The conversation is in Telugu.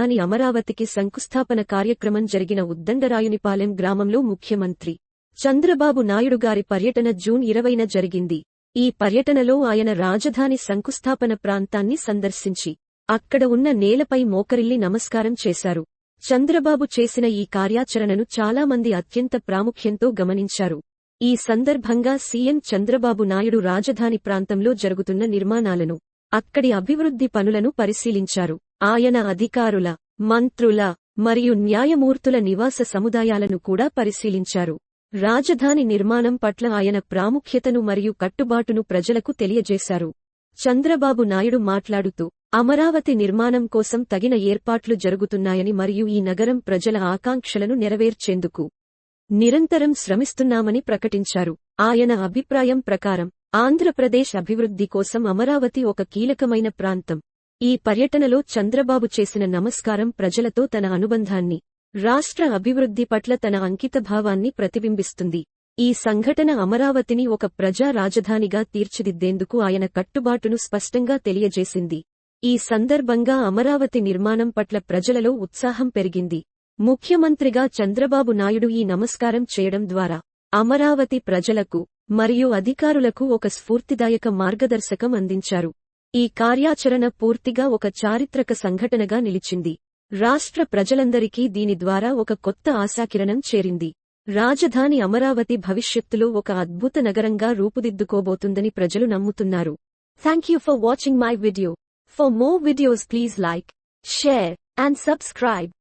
రాజధాని అమరావతికి శంకుస్థాపన కార్యక్రమం జరిగిన ఉద్దండరాయునిపాలెం గ్రామంలో ముఖ్యమంత్రి చంద్రబాబు నాయుడు గారి పర్యటన జూన్ 20న జరిగింది. ఈ పర్యటనలో ఆయన రాజధాని శంకుస్థాపన ప్రాంతాన్ని సందర్శించి అక్కడ ఉన్న నేలపై మోకరిల్లి నమస్కారం చేశారు. చంద్రబాబు చేసిన ఈ కార్యాచరణను చాలామంది అత్యంత ప్రాముఖ్యంతో గమనించారు. ఈ సందర్భంగా సీఎం చంద్రబాబు నాయుడు రాజధాని ప్రాంతంలో జరుగుతున్న నిర్మాణాలను, అక్కడి అభివృద్ధి పనులను పరిశీలించారు. ఆయన అధికారుల, మంత్రుల మరియు న్యాయమూర్తుల నివాస సముదాయాలను కూడా పరిశీలించారు. రాజధాని నిర్మాణం పట్ల ఆయన ప్రాముఖ్యతను మరియు కట్టుబాటును ప్రజలకు తెలియజేశారు. చంద్రబాబు నాయుడు మాట్లాడుతూ, అమరావతి నిర్మాణం కోసం తగిన ఏర్పాట్లు జరుగుతున్నాయని మరియు ఈ నగరం ప్రజల ఆకాంక్షలను నెరవేర్చేందుకు నిరంతరం శ్రమిస్తున్నామని ప్రకటించారు. ఆయన అభిప్రాయం ప్రకారం ఆంధ్రప్రదేశ్ అభివృద్ధి కోసం అమరావతి ఒక కీలకమైన ప్రాంతం. ఈ పర్యటనలో చంద్రబాబు చేసిన నమస్కారం ప్రజలతో తన అనుబంధాన్ని, రాష్ట్ర అభివృద్ధి పట్ల తన అంకితభావాన్ని ప్రతిబింబిస్తుంది. ఈ సంఘటన అమరావతిని ఒక ప్రజా రాజధానిగా తీర్చిదిద్దేందుకు ఆయన కట్టుబాటును స్పష్టంగా తెలియజేసింది. ఈ సందర్భంగా అమరావతి నిర్మాణం పట్ల ప్రజలలో ఉత్సాహం పెరిగింది. ముఖ్యమంత్రిగా చంద్రబాబు నాయుడు ఈ నమస్కారం చేయడం ద్వారా అమరావతి ప్రజలకు మరియు అధికారులకు ఒక స్ఫూర్తిదాయక మార్గదర్శకం అందించారు. ఈ కార్యాచరణ పూర్తిగా ఒక చారిత్రక సంఘటనగా నిలిచింది. రాష్ట్ర ప్రజలందరికీ దీని ద్వారా ఒక కొత్త ఆశాకిరణం చేరింది. రాజధాని అమరావతి భవిష్యత్తులో ఒక అద్భుత నగరంగా రూపుదిద్దుకోబోతుందని ప్రజలు నమ్ముతున్నారు. Thank you for watching my video. For more videos please like, share and subscribe.